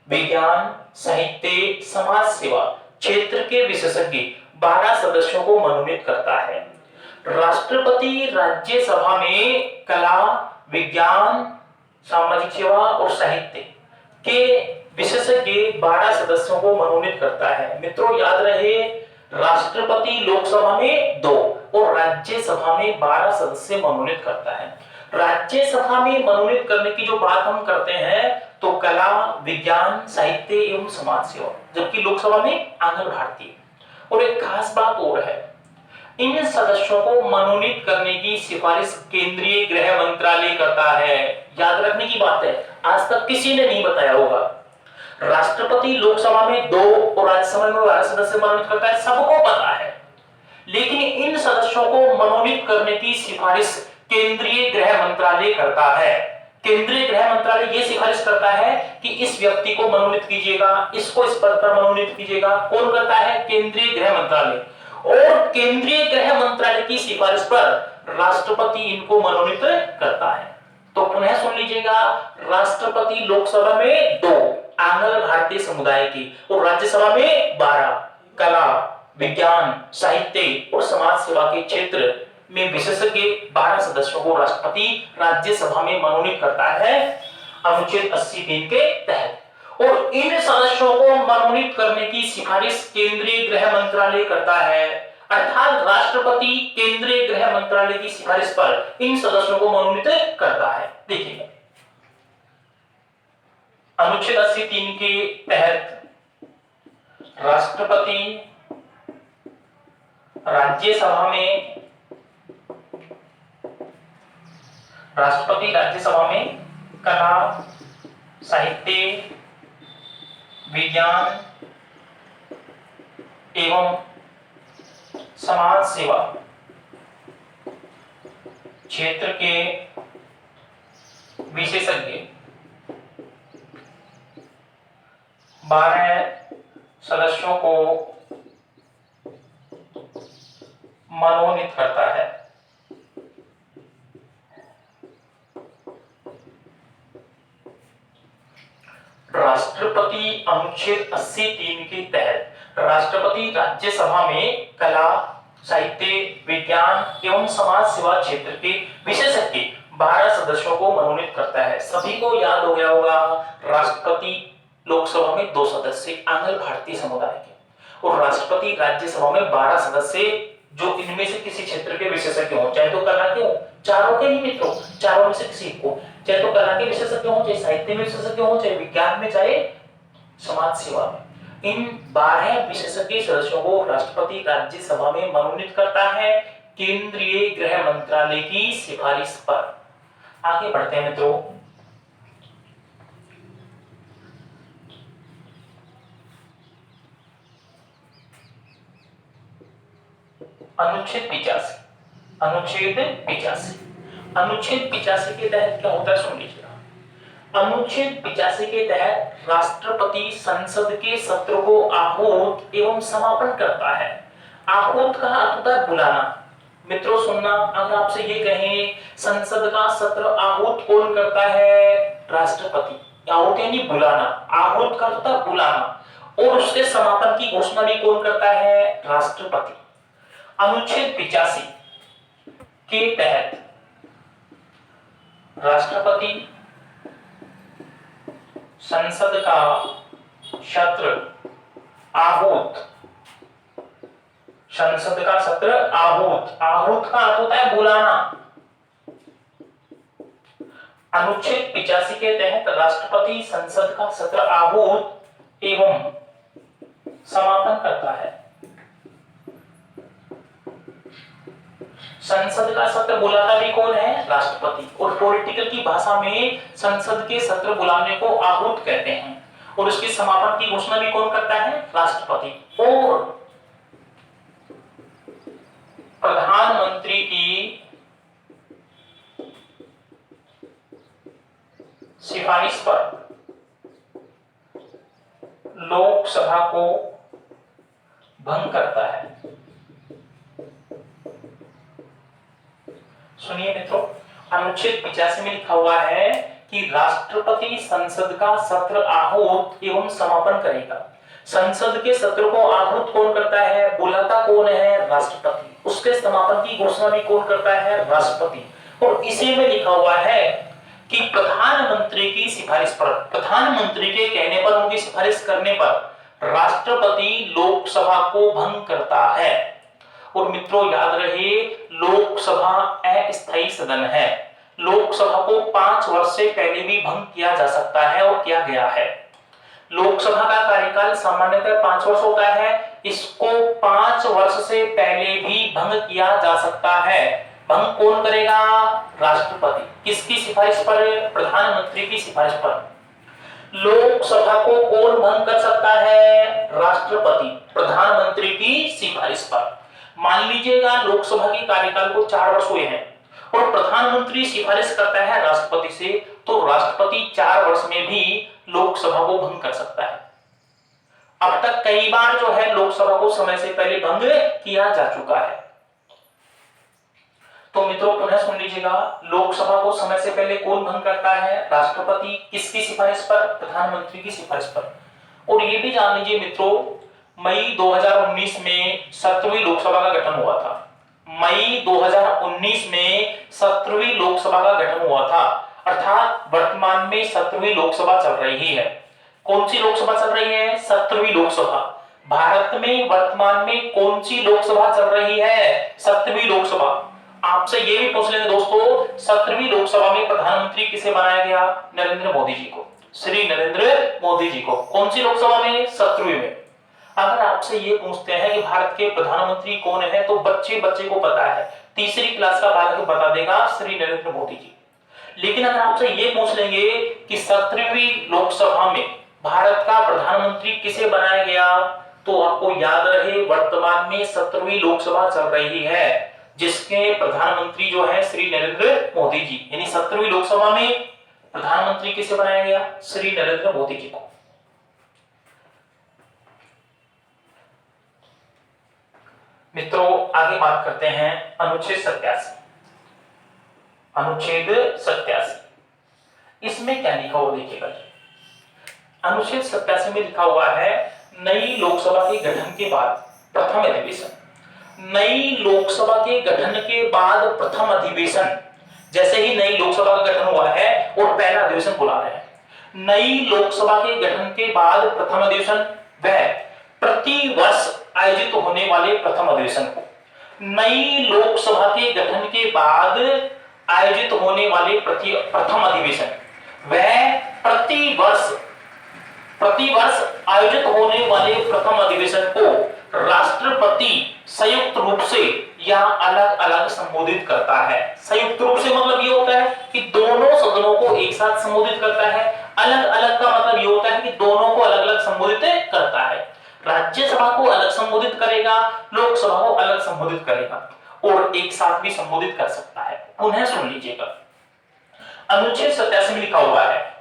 विज्ञान, साहित्य, समाज सेवा क्षेत्र के विशेषज्ञ 12 सदस्यों को मनोनीत करता है। राष्ट्रपति राज्यसभा में कला, विज्ञान, सामाजिक सेवा और साहित्य के विशेषज्ञ 12 सदस्यों को मनोनीत करता है। मित्रों याद रहे, राष्ट्रपति लोकसभा में 2 और राज्यसभा में 12 सदस्य मनोनीत करता है। राज्यसभा में मनोनीत करने की जो बात हम करते हैं तो कला, विज्ञान, साहित्य एवं समाज सेवा, जबकि लोकसभा में आंगन भारतीय। और एक खास बात और है, इन सदस्यों को मनोनीत करने की सिफारिश केंद्रीय गृह मंत्रालय करता है। याद रखने की बात है, आज तक किसी ने नहीं बताया होगा। राष्ट्रपति लोकसभा में 2 और राज्यसभा में 12 सदस्य मनोनीत करता है, सबको पता है। लेकिन इन सदस्यों को मनोनीत करने की सिफारिश केंद्रीय गृह मंत्रालय करता है। केंद्रीय गृह मंत्रालय यह सिफारिश करता है कि इस व्यक्ति को मनोनीत कीजिएगा, इसको इस पद पर मनोनीत कीजिएगा। कौन करता है? केंद्रीय गृह मंत्रालय। और केंद्रीय गृह मंत्रालय की सिफारिश पर राष्ट्रपति इनको मनोनीत करता है। तो पुनः सुन लीजिएगा, राष्ट्रपति लोकसभा में 2 आंग्ल भारतीय समुदाय की और राज्यसभा में 12 कला, विज्ञान, साहित्य और समाज सेवा के क्षेत्र में विशेषज्ञ 12 सदस्यों को राष्ट्रपति राज्यसभा में मनोनीत करता है अनुच्छेद 80(3) के तहत। और इन सदस्यों को मनोनीत करने की सिफारिश केंद्रीय गृह मंत्रालय करता है। अर्थात राष्ट्रपति केंद्रीय गृह मंत्रालय की सिफारिश पर इन सदस्यों को मनोनीत करता है। देखिए अनुच्छेद 80(3) के तहत राष्ट्रपति राज्यसभा में कला, साहित्य, विज्ञान एवं समाज सेवा क्षेत्र के विशेषज्ञ 12 सदस्यों को मनोनीत करता है। राष्ट्रपति अनुच्छेद 80(3) के तहत राष्ट्रपति राज्यसभा में कला, साहित्य, विज्ञान एवं समाज सेवा क्षेत्र के विशेषज्ञ 12 सदस्यों को मनोनीत करता है। सभी को याद हो गया होगा, राष्ट्रपति लोकसभा में 2 सदस्य आंग्ल भारतीय समुदाय के और राष्ट्रपति राज्यसभा में 12 सदस्य जो इनमें से किसी क्षेत्र के विशेषज्ञ हो, चाहे तो कला के हो, चारों के नहीं मित्रों, चारों में से किसी को, चाहे तो कला के विशेषज्ञ हो, चाहे साहित्य में विशेषज्ञ हो, चाहे विज्ञान में, चाहे समाज सेवा में। इन 12 विशेषज्ञ सदस्यों को राष्ट्रपति राज्यसभा में मनोनीत करता है केंद्रीय गृह मंत्रालय की सिफारिश पर। आगे बढ़ते हैं मित्रों। अनुच्छेद 85 के तहत क्या होता है सुन लीजिएगा। अनुच्छेद 85 के तहत राष्ट्रपति संसद के सत्र को आहूत एवं समापन करता है। आहूत का अर्थ होता है बुलाना। मित्रों सुनना, अगर आपसे ये कहें संसद का सत्र आहूत कौन करता है? राष्ट्रपति। आहूत यानी बुलाना, आहूत का अर्थ होता है बुलाना। और उसके समापन की घोषणा भी कौन करता है? राष्ट्रपति। अनुच्छेद 85 के तहत राष्ट्रपति संसद का सत्र आहूत, संसद का सत्र आहूत, आहूत का अर्थ होता है बुलाना। अनुच्छेद 85 के तहत राष्ट्रपति संसद का सत्र आहूत एवं समापन करता है। संसद का सत्र बुलाता भी कौन है? राष्ट्रपति। और पॉलिटिकल की भाषा में संसद के सत्र बुलाने को आहूत कहते हैं और उसके समापन की घोषणा भी कौन करता है? राष्ट्रपति। और प्रधानमंत्री की सिफारिश पर लोकसभा को भंग करता है। सुनिए मित्रों, अनुच्छेद 85 में लिखा हुआ है कि राष्ट्रपति संसद का सत्र आहूत एवं समापन करेगा। संसद के सत्र को आहूत कौन करता है, बुलाता कौन है, राष्ट्रपति। उसके समापन की घोषणा भी कौन करता है, राष्ट्रपति। और इसी में लिखा हुआ है कि प्रधानमंत्री की सिफारिश पर, प्रधानमंत्री के कहने पर, उनकी सिफारिश करने पर राष्ट्रपति लोकसभा को भंग करता है। और मित्रों याद रहे, लोकसभा अस्थायी सदन है। लोकसभा को 5 वर्ष से पहले भी भंग किया जा सकता है और किया गया है। लोकसभा का कार्यकाल सामान्यतः 5 वर्ष होता है, इसको 5 वर्ष से पहले भी भंग किया जा सकता है। भंग कौन करेगा, राष्ट्रपति। किसकी सिफारिश पर, प्रधानमंत्री की सिफारिश पर। लोकसभा को कौन भंग कर सकता है, राष्ट्रपति, प्रधानमंत्री की सिफारिश पर। मान लीजिएगा लोकसभा के कार्यकाल को 4 वर्ष हुए हैं और प्रधानमंत्री सिफारिश करता है राष्ट्रपति से, तो राष्ट्रपति 4 वर्ष में भी लोकसभा को भंग कर सकता है। अब तक कई बार जो है लोकसभा को समय से पहले भंग किया जा चुका है। तो मित्रों पुनः सुन लीजिएगा, लोकसभा को समय से पहले कौन भंग करता है, राष्ट्रपति। किसकी सिफारिश पर, प्रधानमंत्री की सिफारिश पर। और ये भी जान लीजिए मित्रों, मई 2019 में 17वीं लोकसभा का गठन हुआ था। मई 2019 में 17वीं लोकसभा का गठन हुआ था, अर्थात वर्तमान में 17वीं लोकसभा चल रही है। कौन सी लोकसभा चल रही है, 17वीं लोकसभा। भारत में वर्तमान में कौन सी लोकसभा चल रही है, 17वीं लोकसभा। आपसे ये भी पूछ लेंगे दोस्तों, 17वीं लोकसभा में प्रधानमंत्री किसे बनाया गया, नरेंद्र मोदी जी को, श्री नरेंद्र मोदी जी को। कौन सी लोकसभा में, 17वीं में। अगर आपसे ये पूछते हैं कि भारत के प्रधानमंत्री कौन है, तो बच्चे को पता है, तीसरी क्लास का बालक बता देगा, श्री नरेंद्र मोदी जी। लेकिन अगर आपसे ये पूछ लेंगे कि 17वीं लोकसभा में भारत का प्रधानमंत्री किसे बनाया गया, तो आपको याद रहे वर्तमान में 17वीं लोकसभा चल रही है, जिसके प्रधानमंत्री जो है श्री नरेंद्र मोदी जी। यानी 17वीं लोकसभा में प्रधानमंत्री किसे बनाया गया, श्री नरेंद्र मोदी जी को। मित्रों आगे बात करते हैं अनुच्छेद 87। अनुच्छेद 87 इसमें क्या लिखा हुआ देखिएगा। अनुच्छेद 87 में लिखा हुआ है, नई लोकसभा के गठन के बाद प्रथम अधिवेशन। नई लोकसभा के गठन के बाद प्रथम अधिवेशन, जैसे ही नई लोकसभा का गठन हुआ है और पहला अधिवेशन बुला रहे हैं। नई लोकसभा के गठन के बाद प्रथम अधिवेशन, वह प्रति वर्ष आयोजित होने वाले प्रथम अधिवेशन को। नई लोकसभा के गठन के बाद आयोजित होने वाले प्रथम अधिवेशन, वह प्रति वर्ष आयोजित होने वाले प्रथम अधिवेशन को राष्ट्रपति संयुक्त रूप से या अलग अलग संबोधित करता है। संयुक्त रूप से मतलब ये होता है कि दोनों सदनों को एक साथ संबोधित करता है। अलग अलग का मतलब ये होता है कि दोनों को अलग अलग संबोधित करता है। राज्यसभा को अलग संबोधित करेगा, लोकसभा को अलग संबोधित करेगा, और एक साथ भी संबोधित कर सकता है। पुनः सुन लीजिएगा, अनुच्छेद 87 में लिखा हुआ है,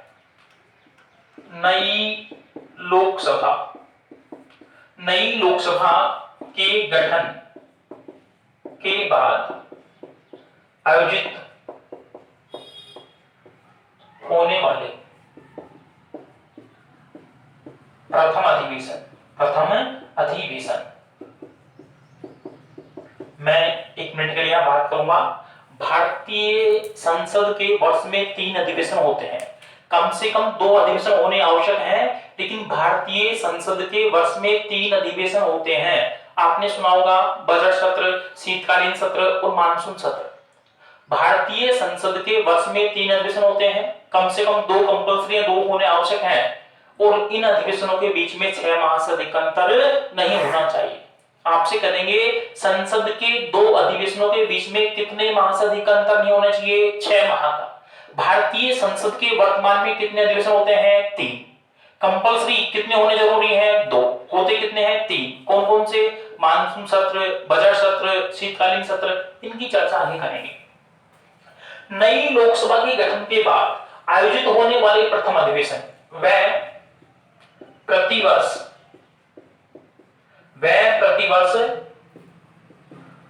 नई लोकसभा के गठन के बाद आयोजित होने वाले प्रथम अधिवेशन। मैं 1 मिनट के लिए बात करूंगा। भारतीय संसद के वर्ष में 3 अधिवेशन होते हैं। कम से कम 2 अधिवेशन होने आवश्यक हैं, लेकिन भारतीय संसद के वर्ष में 3 अधिवेशन होते हैं। आपने सुना होगा बजट सत्र, शीतकालीन सत्र और मानसून सत्र। भारतीय संसद के वर्ष में 3 अधिवेशन होते हैं। कम से कम 2 कंपल्सरी 2 होने आवश्यक हैं, और इन अधिवेशनों के बीच में 6 माह से अधिक अंतर नहीं होना चाहिए। आपसे करेंगे संसद के 2 अधिवेशनों के बीच में कितने माह से अधिक अंतर नहीं होना चाहिए, 6 माह का। भारतीय संसद के वर्तमान में कितने अधिवेशन होते हैं, 3। कंपल्सरी कितने होने जरूरी हैं, 2। होते कितने हैं, 3। कौन कौन से, मानसून सत्र, बजट सत्र, शीतकालीन सत्र। इनकी चर्चा आगे करेंगे। नई लोकसभा के गठन के बाद आयोजित होने वाले प्रथम अधिवेशन, वह प्रतिवर्ष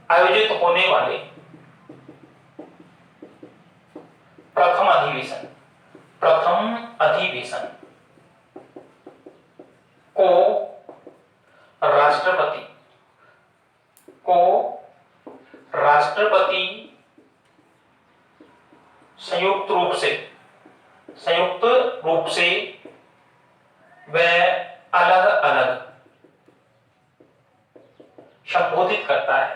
आयोजित होने वाले प्रथम अधिवेशन को राष्ट्रपति संयुक्त रूप से व अलग अलग संबोधित करता है।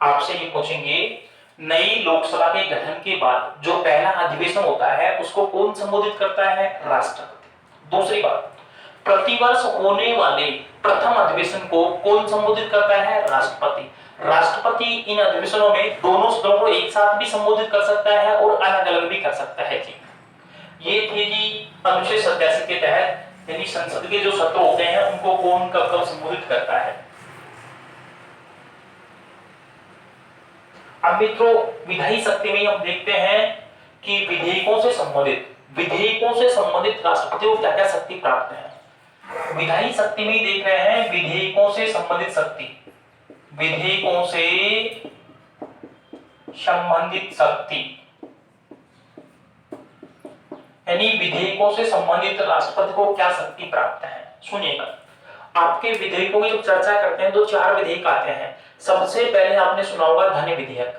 आपसे ये पूछेंगे, नई लोकसभा के गठन के बाद जो पहला अधिवेशन होता है उसको कौन संबोधित करता है? राष्ट्रपति। दूसरी बात, प्रतिवर्ष होने वाले प्रथम अधिवेशन को कौन संबोधित करता है? राष्ट्रपति। राष्ट्रपति इन अधिवेशनों में दोनों सदनों को एक साथ भी संबोधित कर सकता है और अलग अलग भी कर सकता है जी। ये थे जी अनुच्छेद 87 के तहत, यानी संसद के जो सत्र होते हैं उनको कौन कब कब संबोधित करता है। अब मित्रों, विधायी शक्ति में हम देखते हैं कि विधेयकों से संबंधित राष्ट्रपति को क्या क्या शक्ति प्राप्त है। विधायी शक्ति में देख रहे हैं विधेयकों से संबंधित शक्ति, यानी विधेयकों से संबंधित राष्ट्रपति को क्या शक्ति प्राप्त है। सुनिएगा, आपके विधेयकों की जब चर्चा करते हैं तो 4 विधेयक आते हैं। सबसे पहले आपने सुना होगा धन विधेयक,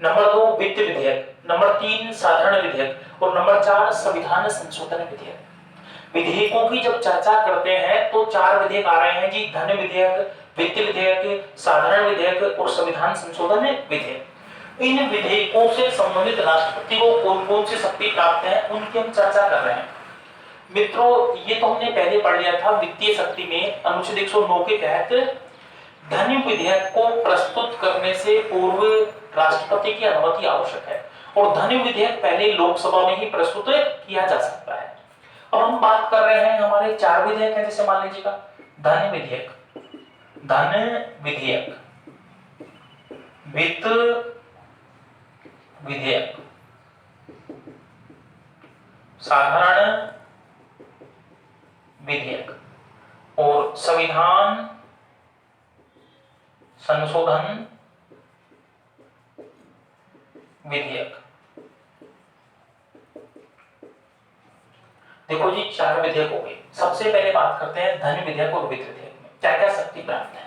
नंबर 2 वित्त विधेयक, नंबर 3 साधारण विधेयक और नंबर 4 संविधान संशोधन विधेयक। विधेयकों की जब चर्चा करते हैं तो 4 विधेयक आ रहे हैं जी, धन विधेयक, वित्त विधेयक, साधारण विधेयक और संविधान संशोधन विधेयक। इन विधेयकों से संबंधित राष्ट्रपति को कौन कौन सी शक्ति प्राप्त है उनकी हम चर्चा कर रहे हैं। मित्रों, ये तो हमने पहले पढ़ लिया था वित्तीय शक्ति में, अनुच्छेद 109 के तहत धन विधेयक को प्रस्तुत करने से पूर्व राष्ट्रपति की अनुमति आवश्यक है और धन विधेयक पहले लोकसभा में ही प्रस्तुत किया जा सकता है। अब हम बात कर रहे हैं, हमारे 4 विधेयक हैं, जैसे मान लीजिएगा धन विधेयक, वित्त विधेयक, साधारण विधेयक और संविधान संशोधन विधेयक। देखो जी, 4 विधेयक हो गए। सबसे पहले बात करते हैं धन विधेयक और वित्त विधेयक में क्या क्या शक्ति प्राप्त है।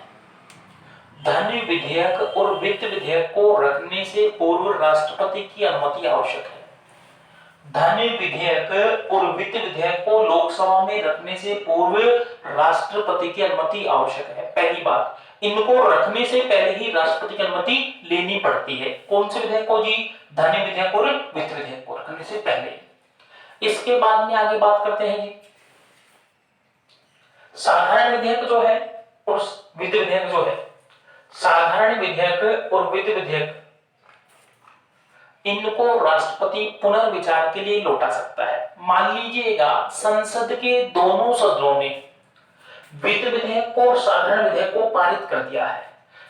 धन विधेयक और वित्त विधेयक को रखने से पूर्व राष्ट्रपति की अनुमति आवश्यक है। धन विधेयक और वित्त विधेयक को लोकसभा में रखने से पूर्व राष्ट्रपति की अनुमति आवश्यक है। पहली बात, इनको रखने से पहले ही राष्ट्रपति की अनुमति लेनी पड़ती है। कौन से विधेयक को जी? धन विधेयक और वित्त विधेयक को रखने से पहले। इसके बाद में आगे बात करते हैं जी साधारण विधेयक जो है और वित्त विधेयक जो है। साधारण विधेयक और वित्त विधेयक, इनको राष्ट्रपति पुनर्विचार के लिए लौटा सकता है। मान लीजिएगा संसद के दोनों सदनों ने वित्त विधेयक को और साधारण विधेयक को पारित कर दिया है।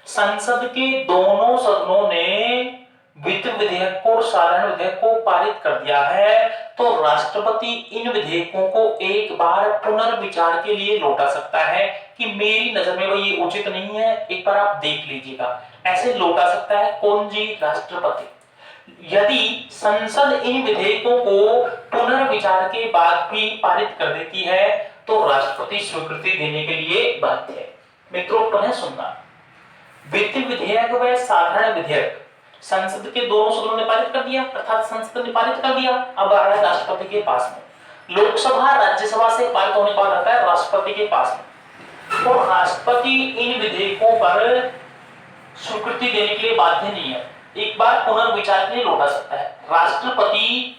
संसद के दोनों सदनों ने वित्त विधेयक को और साधारण विधेयक को पारित कर दिया है, तो राष्ट्रपति इन विधेयकों को एक बार पुनर्विचार के लिए लौटा सकता है कि मेरी नजर में ये उचित नहीं है, एक बार आप देख लीजिएगा। ऐसे लौटा सकता है कौन जी? राष्ट्रपति। यदि संसद इन विधेयकों को पुनर्विचार के बाद भी पारित कर देती है तो राष्ट्रपति स्वीकृति देने के लिए बाध्य है। मित्रों, पुनः सुनना, वित्त विधेयक व साधारण विधेयक संसद के दोनों सदनों ने पारित कर दिया, अर्थात संसद ने पारित कर दिया, अब आ रहा है राष्ट्रपति के पास में। लोकसभा राज्यसभा से पारित होने के बाद आता है राष्ट्रपति के पास में, और राष्ट्रपति इन विधेयकों पर स्वीकृति देने के लिए बाध्य नहीं है, एक बार पुनर्विचार के लिए लौटा सकता है। राष्ट्रपति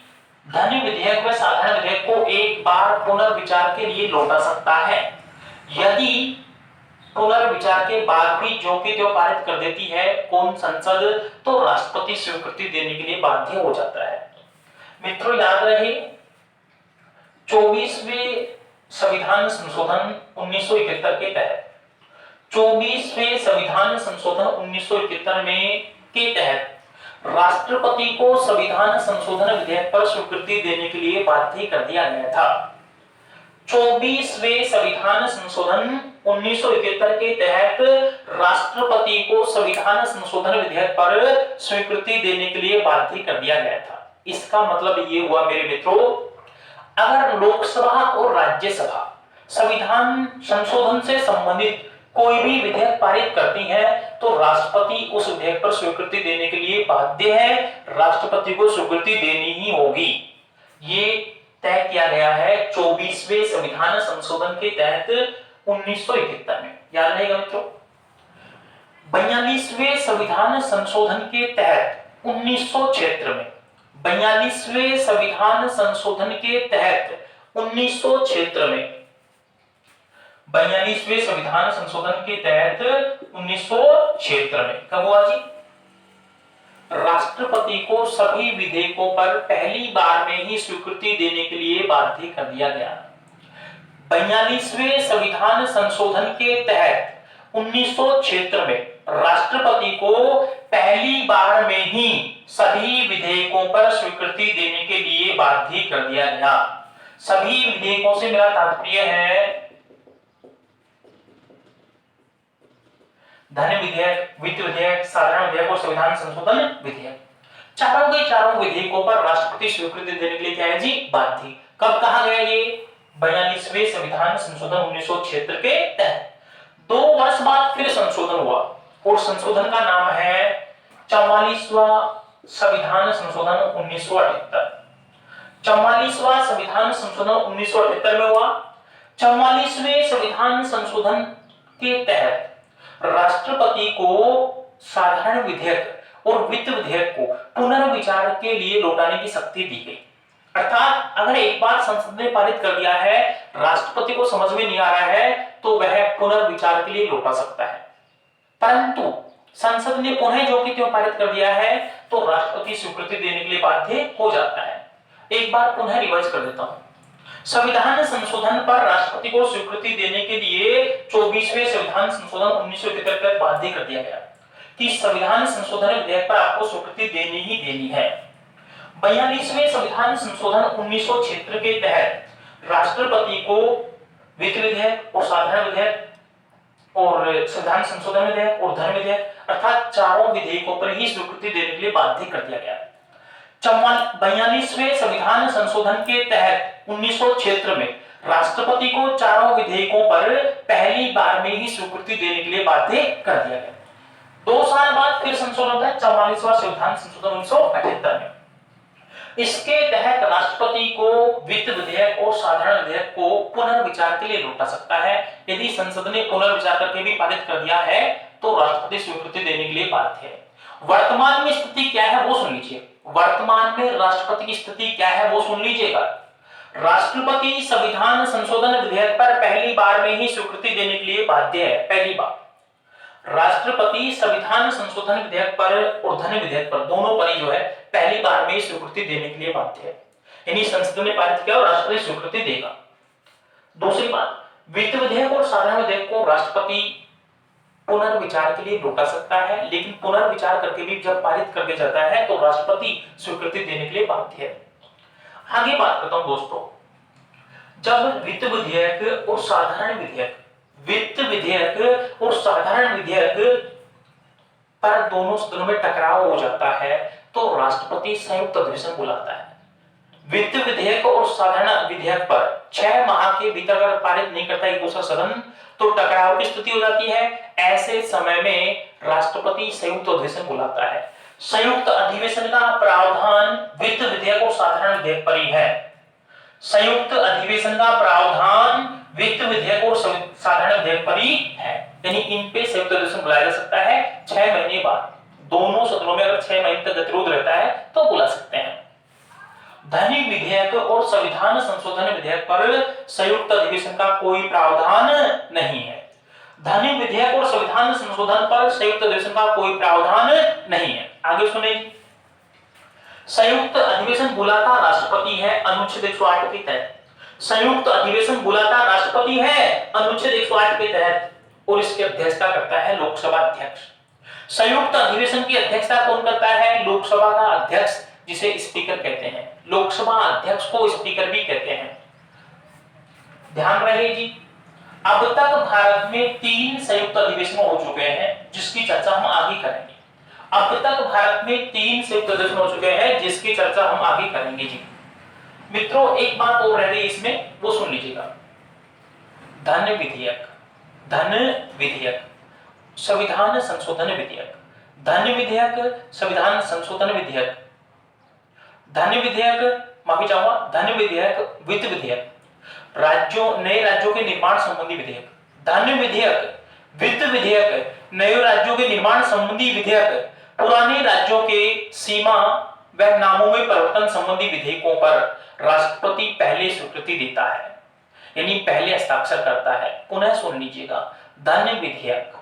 धन विधेयक व साधारण विधेयक को एक बार पुनर्विचार के लिए लौटा सकता है। यदि पुनर्विचार के बाद भी जो की जो पारित कर देती है कौन? संसद, तो राष्ट्रपति स्वीकृति देने के लिए बाध्य हो जाता है। मित्रों, याद रहे 24वें संविधान संशोधन 1971 के तहत 24वें संविधान संशोधन 1971 में के तहत राष्ट्रपति को संविधान संशोधन विधेयक पर स्वीकृति देने के लिए बाध्य कर दिया गया था। 24वें संविधान संशोधन 1971 के तहत राष्ट्रपति को संविधान संशोधन विधेयक पर स्वीकृति देने के लिए बाध्य कर दिया गया था। इसका मतलब ये हुआ मेरे मित्रों, अगर लोकसभा और राज्यसभा संविधान संशोधन से संबंधित कोई भी विधेयक पारित करती है तो राष्ट्रपति उस विधेयक पर स्वीकृति देने के लिए बाध्य है, राष्ट्रपति को स्वीकृति देनी ही होगी। ये तय किया गया है 24वें संविधान संशोधन के तहत 1971 में, याद रहेगा मित्रों। 42वें संविधान संशोधन के तहत 1976 में, 42वें संविधान संशोधन के तहत 1976 में, 42वें संविधान संशोधन के तहत 1976 में कब हुआ जी? राष्ट्रपति को सभी विधेयकों पर पहली बार में ही स्वीकृति देने के लिए बाध्य कर दिया गया। 42वें संविधान संशोधन के तहत 1976 में राष्ट्रपति को पहली बार में ही सभी विधेयकों पर स्वीकृति देने के लिए बाध्य कर दिया गया। सभी विधेयकों से मेरा तात्पर्य है धन विधेयक, वित्त विधेयक, साधारण विधेयक और संविधान संशोधन विधेयक। चारों के चारों विधेयकों पर राष्ट्रपति स्वीकृति देने के लिए क्या है जी? बाध्य। कब कहा गया ये? 42वें संविधान संशोधन 1976 के तहत। 2 वर्ष बाद फिर संशोधन हुआ और संशोधन का नाम है 44वां संविधान संशोधन 1978। 44वां संविधान संशोधन 1978 में हुआ। 44वें संविधान संशोधन के तहत राष्ट्रपति को साधारण विधेयक और वित्त विधेयक को पुनर्विचार के लिए लौटाने की शक्ति दी गई। अर्थात अगर एक बार संसद ने पारित कर दिया है, राष्ट्रपति को समझ में नहीं आ रहा है, तो वह पुनर्विचार के लिए लौटा सकता है। परंतु संसद ने पुनः जो कि त्यों पारित कर दिया है तो राष्ट्रपति स्वीकृति देने के लिए बाध्य हो जाता है। एक बार पुनः रिवाइज कर देता हूं। संविधान संशोधन पर राष्ट्रपति को स्वीकृति देने के लिए 24वें संविधान संशोधन 1971 तक बाध्य कर दिया गया कि संविधान संशोधन विधेयक पर आपको स्वीकृति देनी ही देनी है। 42वें संविधान संशोधन 1976 के तहत राष्ट्रपति को वित्त विधेयक और साधारण विधेयक और संविधान संशोधन विधेयक और धन विधेयक अर्थात चारों विधेयकों पर ही स्वीकृति देने के लिए बाध्य कर दिया गया। 42वें संविधान संशोधन के तहत 1976 में राष्ट्रपति को चारों विधेयकों पर पहली बार में ही स्वीकृति देने के लिए बाध्य कर दिया गया। 2 साल बाद फिर संशोधन होता है 44वां संविधान संशोधन 1978 में। इसके तहत राष्ट्रपति को वित्त विधेयक और साधारण विधेयक को पुनर्विचार के लिए लौटा सकता है। यदि संसद ने पुनर्विचार करके भी पारित कर दिया है तो राष्ट्रपति स्वीकृति देने के लिए बाध्य है। वर्तमान में स्थिति क्या है वो सुन लीजिए। वर्तमान में राष्ट्रपति की स्थिति क्या है वो सुन लीजिएगा। राष्ट्रपति संविधान संशोधन विधेयक पर पहली बार में ही स्वीकृति देने के लिए बाध्य है। पहली बार राष्ट्रपति संविधान संशोधन विधेयक पर और धन विधेयक पर दोनों पर ही जो है पहली बार में ही स्वीकृति देने के लिए बाध्य है। यानी संसद ने पारित किया और राष्ट्रपति स्वीकृति देगा। दूसरी बात, वित्त विधेयक और साधारण विधेयक को राष्ट्रपति पुनर्विचार के लिए लौटा सकता है, लेकिन पुनर्विचार करके भी जब पारित कर दिया जाता है तो राष्ट्रपति स्वीकृति देने के लिए बाध्य है। आगे बात करता हूं दोस्तों, जब वित्त विधेयक और साधारण विधेयक, वित्त विधेयक और साधारण विधेयक पर दोनों सदनों में टकराव हो जाता है तो राष्ट्रपति संयुक्त अधिवेशन बुलाता है। वित्त विधेयक और साधारण विधेयक पर 6 माह के भीतर अगर पारित नहीं करता एक दूसरा सदन तो टकराव की स्थिति हो जाती है। ऐसे समय में राष्ट्रपति संयुक्त अधिवेशन बुलाता है। संयुक्त अधिवेशन का प्रावधान वित्त विधेयक और साधारण विधेयक पर ही है। संयुक्त अधिवेशन का प्रावधान वित्त विधेयक और साधारण विधेयक पर ही है, यानी इन पे संयुक्त अधिवेशन बुलाया जा सकता है 6 महीने बाद। दोनों सदनों में अगर 6 महीने तक गतिरोध रहता है तो बुला सकते हैं। धन विधेयक और संविधान संशोधन विधेयक पर संयुक्त अधिवेशन का कोई प्रावधान नहीं है। धन विधेयक और संविधान संशोधन पर संयुक्त अधिवेशन का कोई प्रावधान नहीं है। आगे सुनिए, संयुक्त अधिवेशन बुलाता राष्ट्रपति है अनुच्छेद 108 के तहत। संयुक्त अधिवेशन बुलाता राष्ट्रपति है अनुच्छेद 108 के तहत और इसकी अध्यक्षता करता है लोकसभा अध्यक्ष। संयुक्त अधिवेशन की अध्यक्षता कौन करता है? लोकसभा का अध्यक्ष, जिसे स्पीकर कहते हैं। लोकसभा अध्यक्ष को स्पीकर भी कहते हैं। ध्यान रहे जी। अब तक भारत में 3 संयुक्त अधिवेशन हो चुके हैं, जिसकी चर्चा हम आगे करेंगे। अब तक भारत में 3 संयुक्त अधिवेशन हो चुके हैं, जिसकी चर्चा हम आगे करेंगे जी। मित्रों, एक बात और रह गई इसमें, वो सुन लीजिएगा। धन विधेयक, धन विधेयक, संविधान संशोधन विधेयक, धन विधेयक, संविधान संशोधन विधेयक, धन विधेयक, माफी चाहूंगा, धन विधेयक, वित्त विधेयक, नए राज्यों के निर्माण संबंधी विधेयक, धन विधेयक, वित्त विधेयक, नए राज्यों के निर्माण संबंधी विधेयक, पुराने राज्यों के सीमा व नामों में परिवर्तन संबंधी विधेयकों पर राष्ट्रपति पहले स्वीकृति देता है, यानी पहले हस्ताक्षर करता है। पुनः सुन लीजिएगा। धन विधेयक,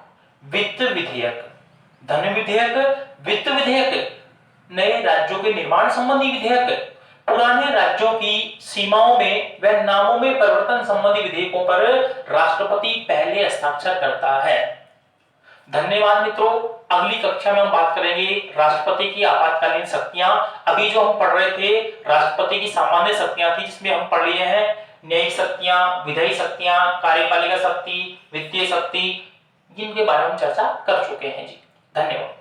वित्त विधेयक, धन विधेयक, वित्त विधेयक, नए राज्यों के निर्माण संबंधी विधेयक, पुराने राज्यों की सीमाओं में व नामों में परिवर्तन संबंधी विधेयकों पर राष्ट्रपति पहले हस्ताक्षर करता है। धन्यवाद मित्रों। अगली कक्षा में हम बात करेंगे राष्ट्रपति की आपातकालीन शक्तियां। अभी जो हम पढ़ रहे थे राष्ट्रपति की सामान्य शक्तियां थी, जिसमें हम पढ़ लिए हैं न्यायिक शक्तियां, विधायी शक्तियां, कार्यपालिका शक्ति, वित्तीय शक्ति, जिनके बारे में हम चर्चा कर चुके हैं जी। धन्यवाद।